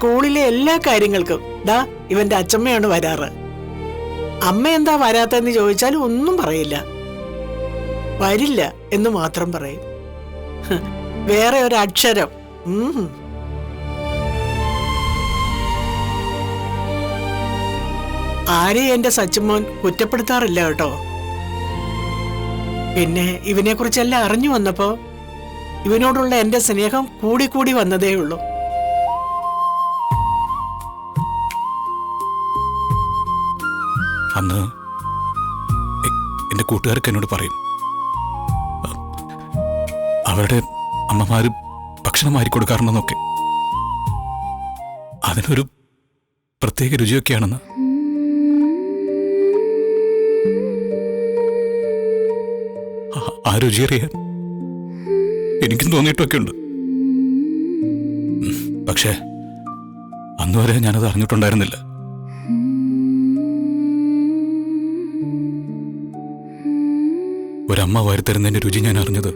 സ്കൂളിലെ എല്ലാ കാര്യങ്ങൾക്കും ദാ ഇവന്റെ അച്ഛമ്മയാണ് വരാറ്. അമ്മ എന്താ വരാത്തെന്ന് ചോദിച്ചാൽ ഒന്നും പറയില്ല. വരില്ല എന്ന് മാത്രം പറയും. വേറെ ഒരു അക്ഷരം. ആരെയും എന്റെ സച്ചിമോൻ കുറ്റപ്പെടുത്താറില്ല കേട്ടോ. പിന്നെ ഇവനെ കുറിച്ചെല്ലാം അറിഞ്ഞു വന്നപ്പോ ഇവനോടുള്ള എന്റെ സ്നേഹം കൂടി വന്നതേ ഉള്ളൂ. അന്ന് എന്റെ കൂട്ടുകാർക്ക് എന്നോട് പറയും, അവരുടെ അമ്മമാര് ഭക്ഷണം മാറി കൊടുക്കാറുണ്ടെന്നൊക്കെ. അതിനൊരു പ്രത്യേക രുചിയൊക്കെയാണെന്ന്. ആ രുചിയറിയാൻ എനിക്കും തോന്നിയിട്ടൊക്കെ ഉണ്ട്. പക്ഷേ അന്നുവരെ ഞാനത് അറിഞ്ഞിട്ടുണ്ടായിരുന്നില്ല. ഒരമ്മ വാരിത്തരുന്നതിന്റെ രുചി ഞാൻ അറിഞ്ഞത്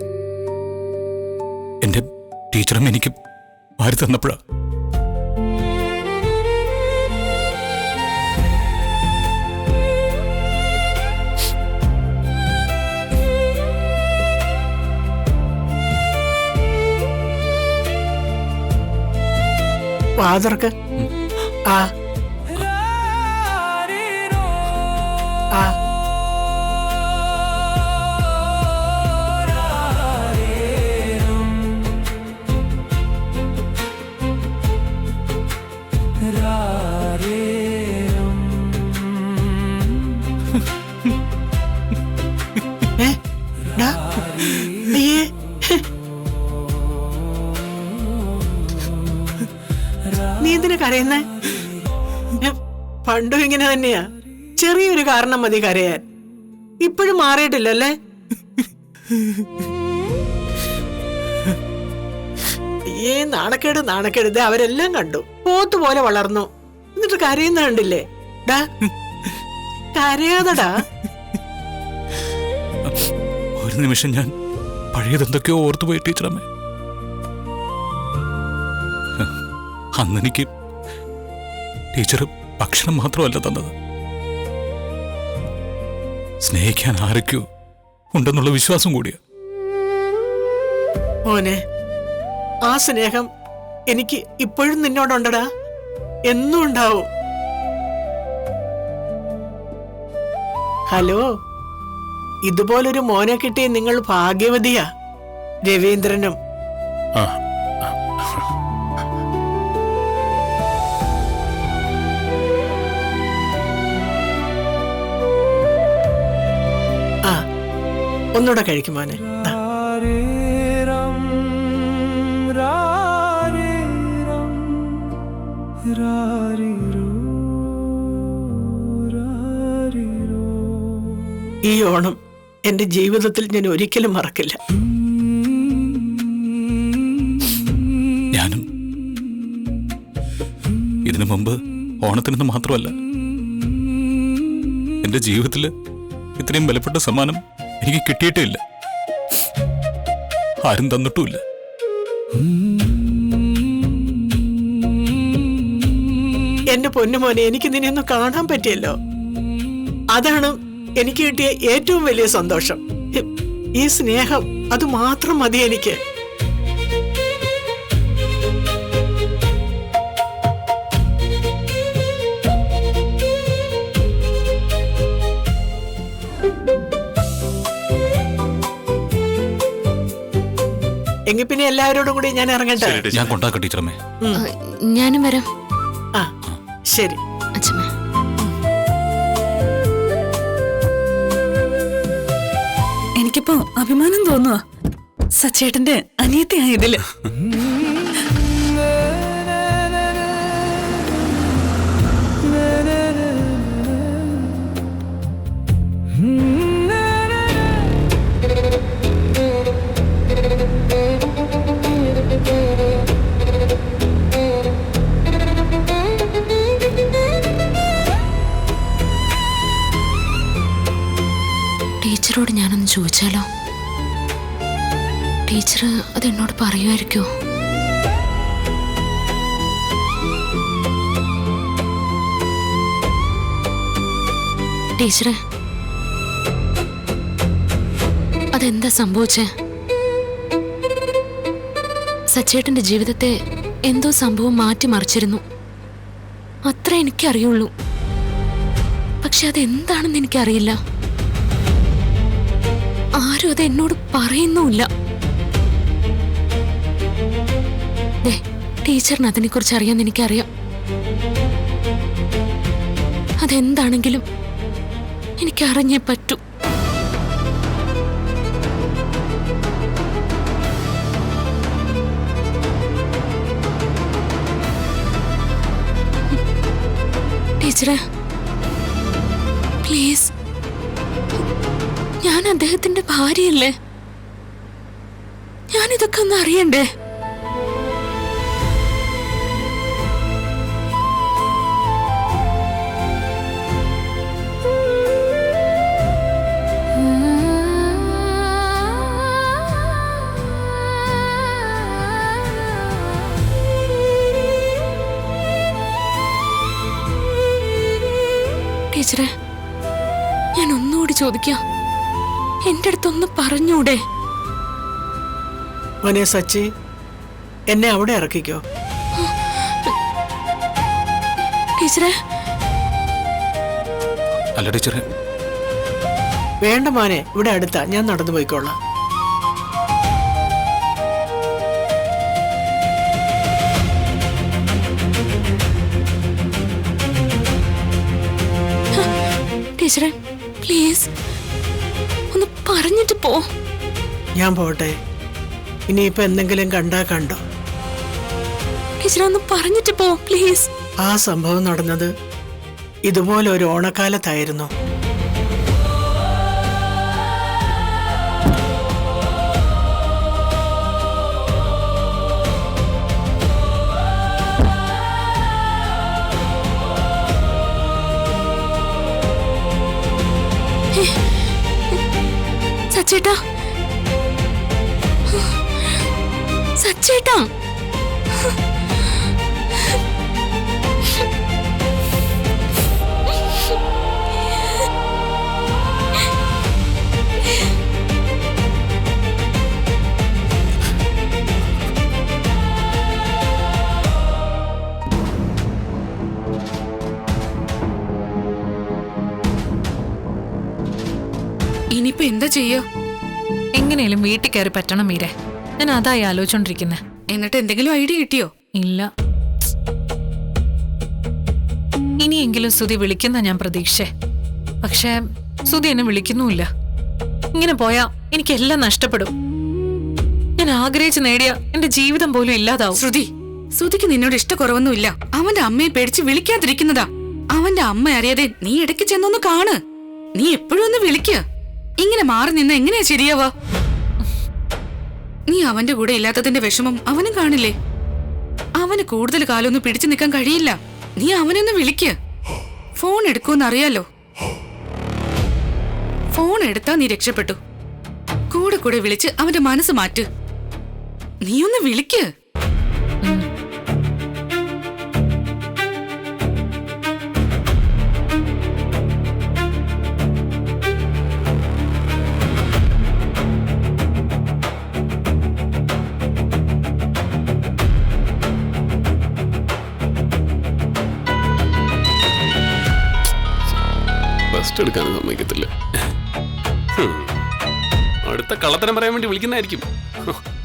എന്റെ ടീച്ചറും എനിക്ക് വാരി തന്നപ്പോഴാ. വാതർക്ക് ആ ആ നീ എന്തിനാ കരയുന്നേ? പണ്ടും ഇങ്ങനെ തന്നെയാ. ചെറിയൊരു കാരണം മതി കരയാൻ. ഇപ്പോഴും മാറിയിട്ടില്ലല്ലേ? നാണക്കേട് നാണക്കേട്. അവരെല്ലാം കണ്ടു. പോത്തുപോലെ വളർന്നു. എന്നിട്ട് കരയുന്ന കണ്ടില്ലേ? ഡാ കരയാതടാ. ഒരു നിമിഷം ഞാൻ പഴയതെന്തൊക്കെയോ ഓർത്തുപോയി ടീച്ചറമ്മേ. അന്നെനിക്ക് ടീച്ചർ ഭക്ഷണം മാത്രമല്ല തന്നത്, സ്നേഹിക്കാൻ ആരൊക്കെയോ ഉണ്ടെന്നുള്ള വിശ്വാസം കൂടിയാ. മോനെ, ആ സ്നേഹം എനിക്ക് ഇപ്പോഴും നിന്നോടുണ്ടടാ. എന്നും ഉണ്ടാവും. ഹലോ, ഇതുപോലൊരു മോനെ കിട്ടിയ നിങ്ങൾ ഭാഗ്യവതിയാ. രവീന്ദ്രനും ഒന്നുകൂടെ കഴിക്കുമോനെ. ഈ ഓണം എന്റെ ജീവിതത്തിൽ ഞാൻ ഒരിക്കലും മറക്കില്ല. ഞാനും ഇതിനു മുമ്പ് ഓണത്തിനൊന്നും മാത്രമല്ല, എന്റെ ജീവിതത്തില് ഇത്രയും ബലപ്പെട്ട സമ്മാനം എനിക്ക് കിട്ടിയിട്ടില്ല. ആരും തന്നിട്ടുമില്ല. എന്റെ പൊന്നുമോനെ, എനിക്ക് നിന്നെയൊന്ന് കാണാൻ പറ്റിയല്ലോ. അതാണ് എനിക്ക് കിട്ടിയ ഏറ്റവും വലിയ സന്തോഷം. ഈ സ്നേഹം, അത് മാത്രം മതി എനിക്ക്. എങ്കിൽ പിന്നെ എല്ലാവരോടും കൂടി ഞാൻ ഇറങ്ങട്ടെ. ഞാൻ കൊണ്ടാക്കാം ടീച്ചറമ്മേ. ഞാനും വരാം. ആ ശരി അച്ഛമ്മ. എനിക്കിപ്പോ അഭിമാനം തോന്നുക സച്ചേട്ടന്റെ അനിയത്തിയായതില്. ടീച്ചറോട് ഞാനൊന്ന് ചോദിച്ചാലോ? ടീച്ചർ അതെന്നോട് പറയുമായിരിക്കോ? ടീച്ചറെ, അതെന്താ സംഭവിച്ചേ? സച്ചേട്ടന്റെ ജീവിതത്തെ എന്തോ സംഭവം മാറ്റിമറിച്ചിരുന്നു. അത്ര എനിക്കറിയുള്ളൂ. പക്ഷെ അതെന്താണെന്ന് എനിക്കറിയില്ല. ആരും അത് എന്നോട് പറയുന്നുമില്ല. ടീച്ചറിന് അതിനെക്കുറിച്ച് അറിയാൻ എനിക്കറിയാം. അതെന്താണെങ്കിലും എനിക്കറിഞ്ഞേ പറ്റൂ. ടീച്ചറെ, പ്ലീസ്, ഞാൻ അദ്ദേഹത്തിന്റെ ഭാര്യയല്ലേ? ഞാനിതൊക്കെ ഒന്ന് അറിയണ്ടേ? ടീച്ചറെ, ഞാൻ ഒന്നുകൂടി ചോദിക്കാം. എന്റെ അടുത്തൊന്ന് പറഞ്ഞൂടെ? മോനെ സച്ചി, എന്നെ അവിടെ ഇറക്കിക്കോ. ടീച്ചറെ. അല്ല ടീച്ചറെ. വേണ്ട മോനെ, ഇവിടെ അടുത്താ, ഞാൻ നടന്നു പോയിക്കോളാം. ടീച്ചറെ, പ്ലീസ് ഒന്ന് പറഞ്ഞിട്ട് പോ. ഞാൻ പോട്ടെ. ഇനിയിപ്പോ എന്തെങ്കിലും കണ്ടാ കണ്ടോ? ടീച്ചറെ, ഒന്ന് പറഞ്ഞിട്ട് പോ പ്ലീസ്. ആ സംഭവം നടന്നത് ഇതുപോലെ ഒരു ഓണക്കാലത്തായിരുന്നു. സച്ചേട്ടാ, സച്ചേട്ടാ, ഇനിയിപ്പോ എന്താ ചെയ്യോ? എങ്ങനെയും വീട്ടിൽ കയറി പറ്റണം മീരെ. ഞാൻ അതായി ആലോചിച്ചോണ്ടിരിക്കുന്നെ. എന്നിട്ട് എന്തെങ്കിലും ഐഡിയ കിട്ടിയോ? ഇല്ല. ഇനിയെങ്കിലും സുധി വിളിക്കുന്ന ഞാൻ പ്രതീക്ഷേ. പക്ഷേ സുധി എന്നെ വിളിക്കുന്നുമില്ല. ഇങ്ങനെ പോയാ എനിക്കെല്ലാം നഷ്ടപ്പെടും. ഞാൻ ആഗ്രഹിച്ച് നേടിയ എന്റെ ജീവിതം പോലും ഇല്ലാതാവും. ശ്രുതിക്ക് നിന്നോട് ഇഷ്ടക്കുറവൊന്നുമില്ല. അവന്റെ അമ്മയെ പേടിച്ച് വിളിക്കാതിരിക്കുന്നതാ. അവന്റെ അമ്മ അറിയാതെ നീ ഇടയ്ക്ക് ചെന്നൊന്ന് കാണ്. നീ എപ്പോഴും ഒന്ന് വിളിക്ക. ഇങ്ങനെ മാറി നിന്ന് എങ്ങനെയാ ശരിയാവാ? നീ അവന്റെ കൂടെ ഇല്ലാത്തതിന്റെ വിഷമം അവനും കാണില്ലേ? അവന് കൂടുതൽ കാലമൊന്നും പിടിച്ചു നിൽക്കാൻ കഴിയില്ല. നീ അവനൊന്ന് വിളിക്ക്. ഫോൺ എടുക്കുമെന്ന് അറിയാലോ. ഫോൺ എടുത്താ നീ രക്ഷപ്പെട്ടു. കൂടെ കൂടെ വിളിച്ച് അവന്റെ മനസ്സ് മാറ്റ്. നീ ഒന്ന് വിളിക്ക്. എടുക്കാനും സമ്മതിക്കത്തില്ല. അടുത്ത കള്ളത്തരം പറയാൻ വേണ്ടി വിളിക്കുന്നതായിരിക്കും.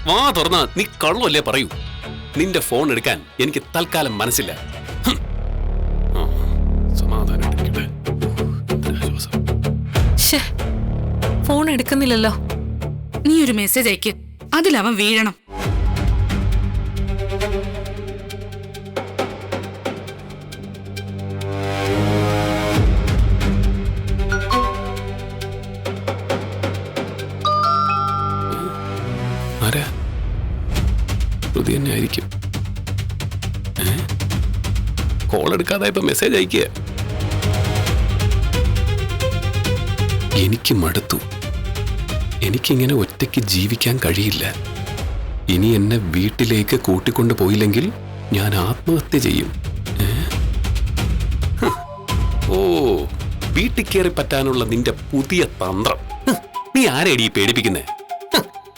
വാ തുറന്നാ നീ കള്ളല്ലേ പറയൂ. നിന്റെ ഫോൺ എടുക്കാൻ എനിക്ക് തൽക്കാലം മനസ്സില്ല. സമാധാനം. ഫോൺ എടുക്കുന്നില്ലല്ലോ. നീ ഒരു മെസ്സേജ് അയക്ക്. അതിലവൻ വീഴണം. തന്നെ ആയിരിക്കും. കോൾ എടുക്കാതെ ഇപ്പൊ മെസ്സേജ് അയക്കുക. എനിക്ക് മടുത്തു. എനിക്കിങ്ങനെ ഒറ്റയ്ക്ക് ജീവിക്കാൻ കഴിയില്ല. ഇനി എന്നെ വീട്ടിലേക്ക് കൂട്ടിക്കൊണ്ടു പോയില്ലെങ്കിൽ ഞാൻ ആത്മഹത്യ ചെയ്യും. ഓ വീട്ടിൽ കയറി പറ്റാനുള്ള നിന്റെ പുതിയ തന്ത്രം നീ ആരെയടി പേടിപ്പിക്കുന്നേ?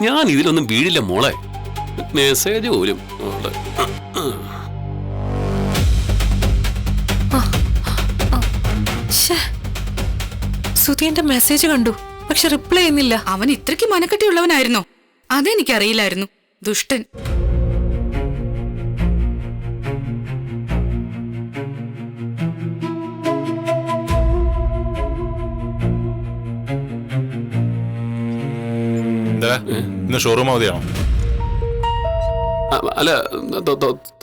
ഞാൻ ഇതിലൊന്നും വീഴില്ല മോളെ. മെസ്സേജ് പോലും സുധി എന്റെ മെസ്സേജ് കണ്ടു, പക്ഷെ റിപ്ലൈ ചെയ്യുന്നില്ല. അവൻ ഇത്രയ്ക്ക് മനക്കെട്ടിയുള്ളവനായിരുന്നോ? അതെനിക്കറിയില്ലായിരുന്നു. ദുഷ്ടൻ. ഇന്ന് ഷോറൂം അവധിയാണോ? അല്ല,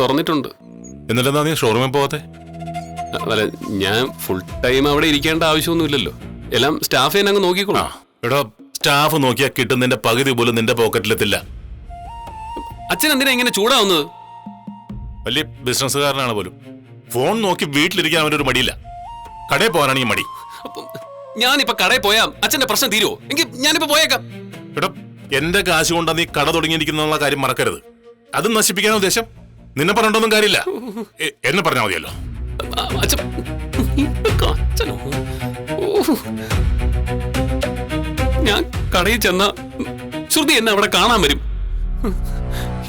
തുറന്നിട്ടുണ്ട്. എന്നിട്ടെന്താ നീ ഷോറൂമിൽ പോവാത്തെ? അല്ല, ഞാൻ ഫുൾ ടൈം അവിടെ ഇരിക്കേണ്ട ആവശ്യമൊന്നുമില്ലല്ലോ. എല്ലാം സ്റ്റാഫ് തന്നെ അങ്ങ് നോക്കിക്കോളാം. എടോ, സ്റ്റാഫ് നോക്കിയാൽ കിട്ടുന്നതിന്റെ പകുതി പോലും നിന്റെ പോക്കറ്റിലെത്തില്ല. അച്ഛൻ എന്തിനാ ഇങ്ങനെ ചൂടാവുന്നത്? വലിയ ബിസിനസ്സുകാരനാണ് പോലും. ഫോൺ നോക്കി വീട്ടിലിരിക്കാൻ അവനൊരു മടിയില്ല. കടയിൽ പോകാനാണെങ്കിൽ മടി. ഞാനിപ്പോ കടയിൽ പോയാ അച്ഛന്റെ പ്രശ്നം തീരുവോ? എങ്കിൽ ഞാനിപ്പോ പോയേക്കാം. എടോ, എന്റെ കാശ് കൊണ്ടാ നീ കട തുടങ്ങിയിരിക്കുന്ന കാര്യം മറക്കരുത്. അത് നശിപ്പിക്കാൻ ഉദ്ദേശം? നിന്നെ പറഞ്ഞിട്ടൊന്നും കാര്യമില്ല. എന്നെ പറഞ്ഞാൽ മതിയല്ലോ. ഞാൻ കടയിൽ ചെന്ന ശ്രുതി എന്നെ അവിടെ കാണാൻ വരും.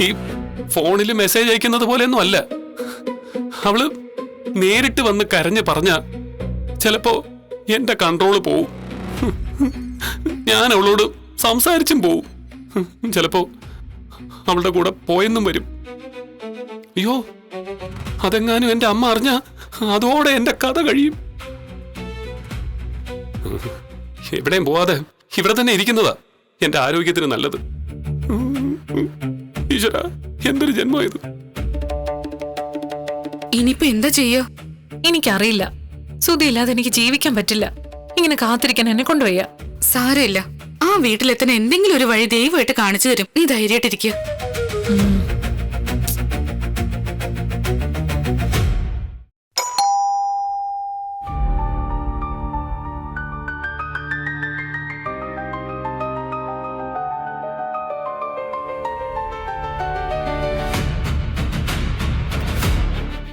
ഈ ഫോണിൽ മെസ്സേജ് അയക്കുന്നത് പോലെയൊന്നും അല്ല. അവള് നേരിട്ട് വന്ന് കരഞ്ഞ് പറഞ്ഞ ചിലപ്പോ എന്റെ കൺട്രോള് പോവും. ഞാൻ അവളോട് സംസാരിച്ചും പോവും. ചിലപ്പോ അവളുടെ കൂടെ പോയെന്നും വരും. അയ്യോ, അതെങ്ങാനും എന്റെ അമ്മ അറിഞ്ഞ അതോടെ എന്റെ കഥ കഴിയും. എവിടെയും പോവാതെ ഇവിടെ തന്നെ ഇരിക്കുന്നതാ എന്റെ ആരോഗ്യത്തിന് നല്ലത്. ഈശ്വര, എന്തൊരു ജന്മം ഇത്. ഇനിയിപ്പോ എന്താ ചെയ്യോ? എനിക്കറിയില്ല. സുധി ഇല്ലാതെ എനിക്ക് ജീവിക്കാൻ പറ്റില്ല. ഇങ്ങനെ കാത്തിരിക്കാൻ എന്നെ കൊണ്ടുവയ്യ. സാരമില്ല, ആ വീട്ടിലെത്താൻ എന്തെങ്കിലും ഒരു വഴി ദൈവമായിട്ട് കാണിച്ചു തരും. നീ ധൈര്യമായിട്ടിരിക്കുക.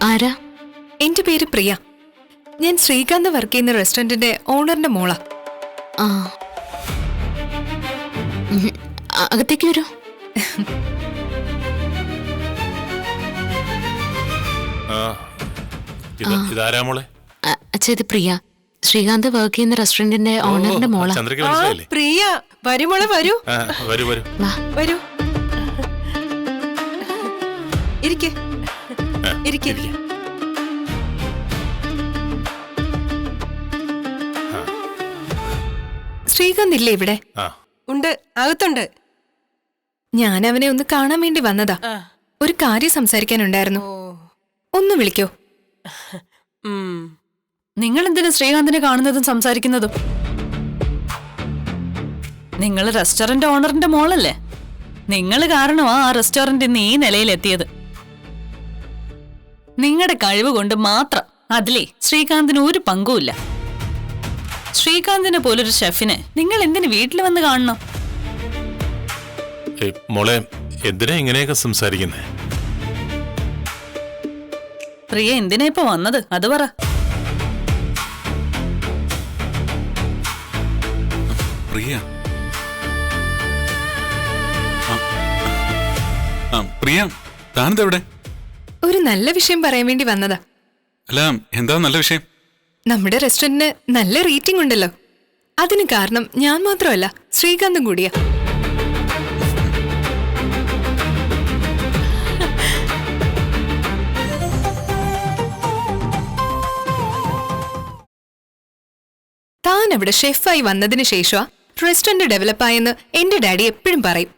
ആരാ? എന്റെ പേര് പ്രിയ. ഞാൻ ശ്രീകാന്ത് വർക്ക് ചെയ്യുന്ന റെസ്റ്റോറന്റിന്റെ ഓണറിന്റെ മോളാ. ആ, അകത്തേക്ക് വരൂ. ഇതാരാ മോളെ? അച്ഛാ, ഇത് പ്രിയ. ശ്രീകാന്ത് വർക്ക് ചെയ്യുന്ന റെസ്റ്റോറന്റിന്റെ ഓണറിന്റെ മോളാ. ചന്ദ്രയ്ക്ക് മനസ്സിലായില്ലേ? പ്രിയ, വരൂ മോളെ, വരൂ. വരൂ വരൂ. വരൂ, ഇരിക്കെ ഇരിക്കെ. ശ്രീകാന്ത് ഇല്ലേ ഇവിടെ? ഉണ്ട്, അകത്തുണ്ട്. ഞാൻ അവനെ ഒന്ന് കാണാൻ വേണ്ടി വന്നതാ. ഒരു കാര്യം സംസാരിക്കാനുണ്ടായിരുന്നു. ഒന്ന് വിളിക്കോ? നിങ്ങൾ എന്തിനാ ശ്രീകാന്തിനെ കാണുന്നതും സംസാരിക്കുന്നതും? നിങ്ങൾ റെസ്റ്റോറന്റ് ഓണറിന്റെ മോളല്ലേ? നിങ്ങൾ കാരണമാ ആ റെസ്റ്റോറന്റ് ഇന്ന് ഈ നിലയിലെത്തിയത്. നിങ്ങളുടെ കഴിവ് കൊണ്ട് മാത്രം. അതിലേ ശ്രീകാന്തിന് ഒരു പങ്കുമില്ല. ശ്രീകാന്തിനെ പോലൊരു ഷെഫിനെ നിങ്ങൾ എന്തിനു വീട്ടിൽ വന്ന് കാണണം? മോളെ, എന്തിനാ ഇങ്ങനെയൊക്കെ സംസാരിക്കുന്നേ? പ്രിയ എന്തിനാ ഇപ്പൊ വന്നത്? അത് പറ. പ്രിയ, പ്രിയ, താനെവിടെ? ഒരു നല്ല വിഷയം പറയാൻ വേണ്ടി വന്നതാ. അല്ല, എന്താ നല്ല വിഷയം? നമ്മുടെ റെസ്റ്റോറന്റിന് നല്ല റേറ്റിംഗ് ഉണ്ടല്ലോ. അതിന് കാരണം ഞാൻ മാത്രമല്ല, ശ്രീകാന്തും കൂടിയാ. താൻ അവിടെ ഷെഫായി വന്നതിന് ശേഷമാ റെസ്റ്റോറന്റ് ഡെവലപ്പായെന്ന് എന്റെ ഡാഡി എപ്പോഴും പറയും.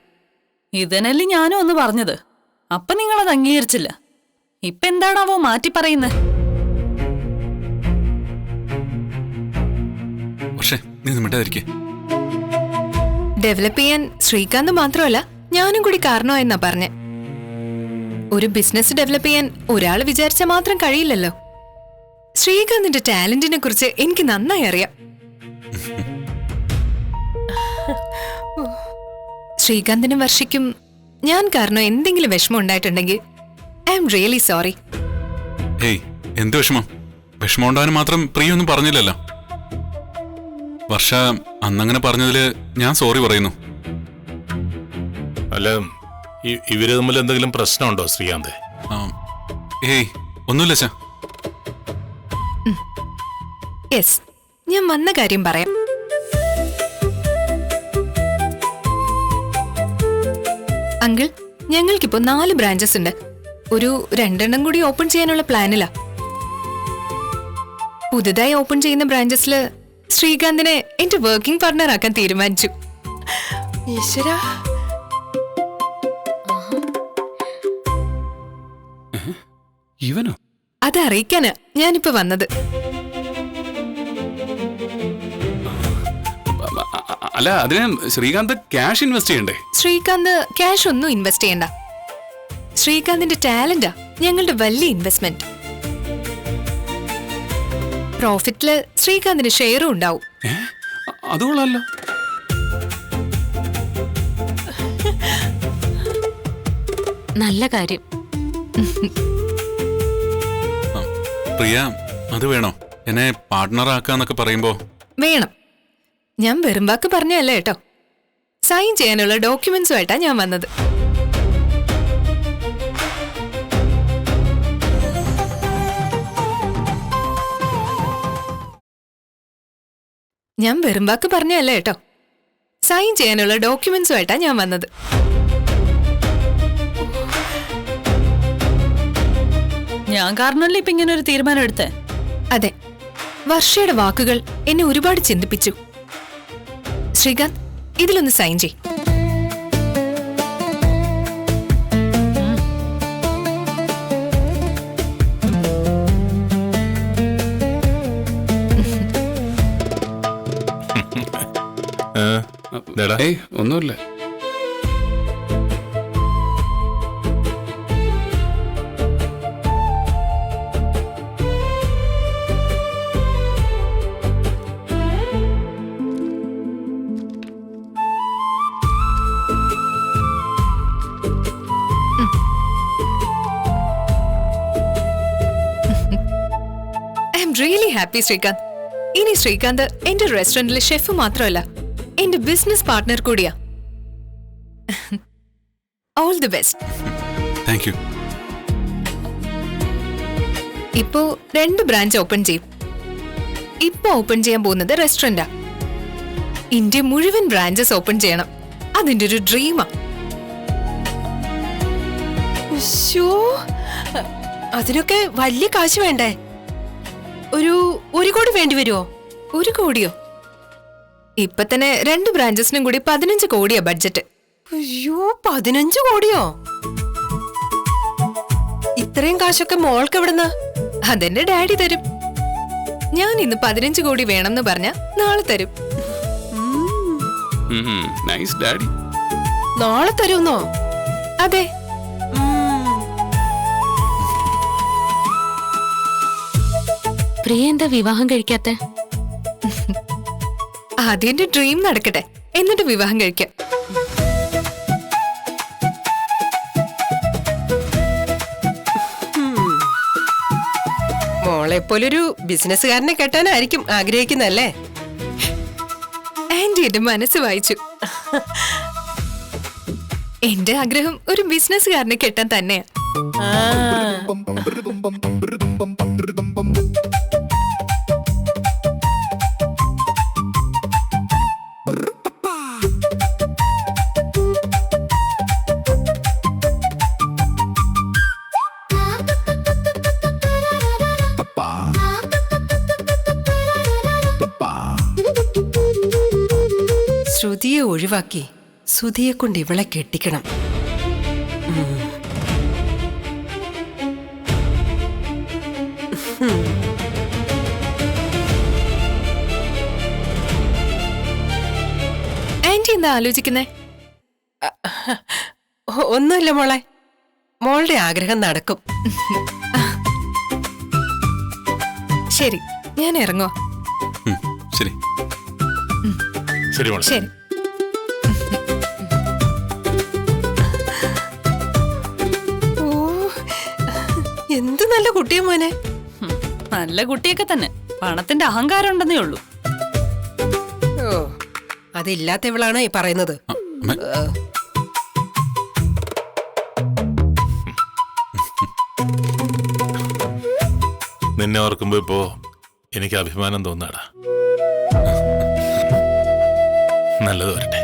ഇതിനല്ലേ ഞാനും ഒന്ന് പറഞ്ഞത്. അപ്പൊ നിങ്ങളത് അംഗീകരിച്ചില്ല. ഇപ്പൊ എന്താണാവോ മാറ്റി പറയുന്നത്? പക്ഷേ നീ മിണ്ടാതിരിക്കേ. ഡെവലപ്പ് ചെയ്യാൻ ശ്രീകാന്ത് മാത്രമല്ല, ഞാനും കൂടി കാരണമായെന്നാ പറഞ്ഞെ. ഒരു ബിസിനസ് ഡെവലപ്പ് ചെയ്യാൻ ഒരാൾ വിചാരിച്ചാൽ മാത്രം കഴിയില്ലല്ലോ. ശ്രീകാന്തിന്റെ ടാലന്റിനെ കുറിച്ച് എനിക്ക് നന്നായി അറിയാം. ശ്രീകാന്തിനും വർഷിക്കും ഞാൻ കാരണം എന്തെങ്കിലും വിഷമം ഉണ്ടായിട്ടുണ്ടെങ്കിൽ ഐ എം റിയലി സോറി. ഏയ്, എന്ത് വിഷമം? വിഷമം ഉണ്ടാവാൻ മാത്രം പ്രിയൊന്നും പറഞ്ഞില്ലല്ലോ. വർഷ അന്നങ്ങനെ പറഞ്ഞതില് ഞാൻ സോറി പറയുന്നു. അല്ല, ഇവര് തമ്മിൽ എന്തെങ്കിലും പ്രശ്നമുണ്ടോ ശ്രീകാന്ത്? ഏയ് ഒന്നുമില്ല അച്ഛാ. യെസ്, ഞാൻ വന്ന കാര്യം പറയാം. അങ്കിൾ, ഞങ്ങൾക്കിപ്പോ 4 ബ്രാഞ്ചസ് ഉണ്ട്. ഒരു 2 കൂടി ഓപ്പൺ ചെയ്യാനുള്ള പ്ലാനിലാ. പുതുതായി ഓപ്പൺ ചെയ്യുന്ന ബ്രാഞ്ചസില് ശ്രീകാന്തിനെ എന്റെ വർക്കിംഗ് പാർട്ണർ ആക്കാൻ തീരുമാനിച്ചു. ഈശ്വരാ, ഇവനോ? അത് അറിയിക്കാനാ ഞാനിപ്പോ വന്നത്. അല്ല, അതിന് ശ്രീകാന്ത് ക്യാഷ് ഇൻവെസ്റ്റ് ചെയ്യണ്ടേ? ശ്രീകാന്ത് ക്യാഷ് ഒന്നും ഇൻവെസ്റ്റ് ചെയ്യണ്ട. ശ്രീകാന്തിന്റെ ടാലന്റാ ഞങ്ങളുടെ വലിയ ഇൻവെസ്റ്റ്മെന്റ്. പ്രോഫിറ്റില് ശ്രീകാന്തിന് ഷെയറും ഉണ്ടാവും. അത് കൊള്ളാലോ. നല്ല കാര്യം. പ്രിയ, അത് വേണോ? എന്നെ പാർട്ട്ണർ ആക്കാന്നൊക്കെ പറയുമ്പോ? വേണം. ഞാൻ വെറും വാക്ക് പറഞ്ഞല്ല കേട്ടോ. സൈൻ ചെയ്യാനുള്ള ഡോക്യുമെന്റ്സുമായിട്ടാ ഞാൻ വന്നത്. ഞാൻ വെറും വാക്ക് പറഞ്ഞല്ല കേട്ടോ. സൈൻ ചെയ്യാനുള്ള ഡോക്യുമെന്റ്സുമായിട്ടാ ഞാൻ വന്നത്. ഞാൻ കാരണമല്ലേ ഇപ്പൊ ഇങ്ങനെ ഒരു തീരുമാനം എടുത്തേ? അതെ, വർഷയുടെ വാക്കുകൾ എന്നെ ഒരുപാട് ചിന്തിപ്പിച്ചു. ശ്രീകാന്ത്, ഇതിലൊന്ന് സൈൻ ചെയ്. ഏയ് ഒന്നുമില്ല. I am really happy Srikanth. ഇനി ശ്രീകാന്ത് എന്റെ റെസ്റ്റോറന്റിലെ ഷെഫ് മാത്രമല്ല, എന്റെ ബിസിനസ് പാർട്ട്ണർ കൂടിയാ. All the best. Thank you. ഇപ്പോ 2 ബ്രാഞ്ച് ഓപ്പൺ ചെയ്യും. ഇപ്പൊ ഓപ്പൺ ചെയ്യാൻ പോകുന്നത് റെസ്റ്റോറന്റാ. ഇന്ത്യ മുഴുവൻ ബ്രാഞ്ചസ് ഓപ്പൺ ചെയ്യണം. അതിന്റെ ഒരു ഡ്രീമാ. അതിനൊക്കെ വലിയ കാശ് വേണ്ടേ? ഒരു 1 കോടി വേണ്ടി വരുമോ? 1 കോടിയോ? ഇപ്പൊ തന്നെ 2 ബ്രാഞ്ചസിനും കൂടി 15 കോടിയാ ബഡ്ജറ്റ്. അയ്യോ, 15 കോടിയോ? ഇത്രയും കാശൊക്കെ മോൾക്ക് എവിടുന്ന? അതെന്റെ ഡാഡി തരും. ഞാൻ ഇന്ന് 15 കോടി വേണമെന്ന് പറഞ്ഞാ നാളെ തരും. Nice daddy. നാളെ തരുന്നോ? അതെ. പ്രിയ എന്താ വിവാഹം കഴിക്കാത്ത? ആദ്യം എന്റെ ഡ്രീം നടക്കട്ടെ, എന്നിട്ട് വിവാഹം കഴിക്കാം. മോളെപ്പോലൊരു ബിസിനസ്സുകാരനെ കെട്ടാനായിരിക്കും ആഗ്രഹിക്കുന്നല്ലേ? ആന്റി എന്റെ മനസ്സ് വായിച്ചു. എന്റെ ആഗ്രഹം ഒരു ബിസിനസ്സുകാരനെ കെട്ടാൻ തന്നെയാ. ശ്രുതിയെ ഒഴിവാക്കി സുധിയെ കൊണ്ട് ഇവളെ കെട്ടിക്കണം. ആന്റി എന്താ ആലോചിക്കുന്നേ? ഒന്നുമില്ല മോളെ, മോളുടെ ആഗ്രഹം നടക്കും. ശരി, ഞാൻ ഇറങ്ങുവാ. ശരി ശരി മോളെ. ശരി. ഓ, എന്ത് നല്ല കുട്ടിയാ മോനെ. നല്ല കുട്ടിയൊക്കെ തന്നെ, പണത്തിന്റെ അഹങ്കാരം ഉണ്ടെന്നേ ഉള്ളൂ. അതില്ലാത്തവളാണ് ഈ പറയുന്നത്. അമ്മേ. നിന്നെ ഓർക്കുമ്പോ ഇപ്പോ എനിക്ക് അഭിമാനം തോന്നാടാ. നല്ലത് വരട്ടെ.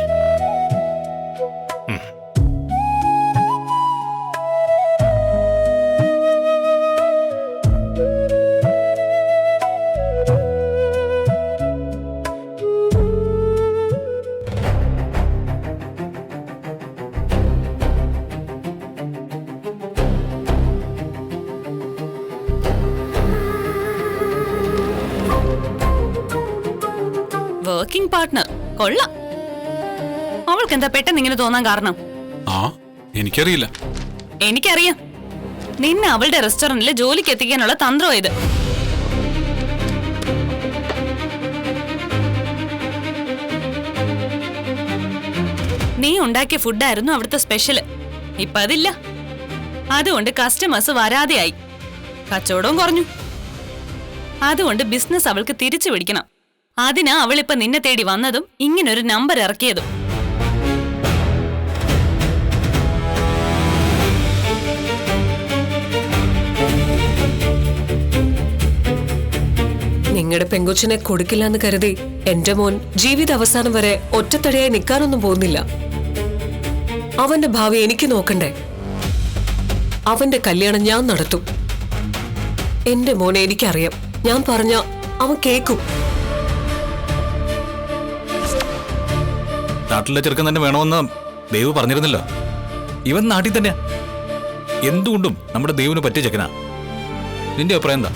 വർക്കിംഗ് പാർട്ട്ണർ കൊള്ളാം. അവൾക്ക് എന്താ പെട്ടെന്ന് ഇങ്ങനെ തോന്നാൻ കാരണം? ആ എനിക്കറിയില്ല. എനിക്കറിയാം. നിന്നെ അവളുടെ റെസ്റ്റോറന്റിൽ ജോലിക്ക് എത്തിക്കാനുള്ള തന്ത്രം ഇത്. നീ ഉണ്ടാക്കിയ ഫുഡായിരുന്നു അവിടുത്തെ സ്പെഷ്യല്. ഇപ്പൊ അതില്ല. അതുകൊണ്ട് കസ്റ്റമേഴ്സ് വരാതെയായി, കച്ചവടവും കുറഞ്ഞു. അതുകൊണ്ട് ബിസിനസ് അവൾക്ക് തിരിച്ചു പിടിക്കണം. അതിനാ അവളിപ്പോ നിന്നെ തേടി വന്നതും ഇങ്ങനൊരു നമ്പർ ഇറക്കിയതും. നിങ്ങളുടെ പെങ്കൊച്ചിനെ കൊടുക്കില്ലെന്ന് കരുതി എന്റെ മോൻ ജീവിത അവസാനം വരെ ഒറ്റത്തടിയായി നിൽക്കാനൊന്നും പോകുന്നില്ല. അവന്റെ ഭാവി എനിക്ക് നോക്കണ്ടേ? അവന്റെ കല്യാണം ഞാൻ നടത്തും. എന്റെ മോനെ എനിക്കറിയാം. ഞാൻ പറഞ്ഞ അവൻ കേക്കും. നാട്ടിലെ ചെറുക്കൻ തന്നെ വേണമെന്ന് ദേവ് പറഞ്ഞിരുന്നല്ലോ. ഇവൻ നാട്ടിൽ തന്നെയാ. എന്തുകൊണ്ടും നമ്മുടെ ദേവിന് പറ്റിയ ചെക്കനാ. നിന്റെ അഭിപ്രായം എന്താ?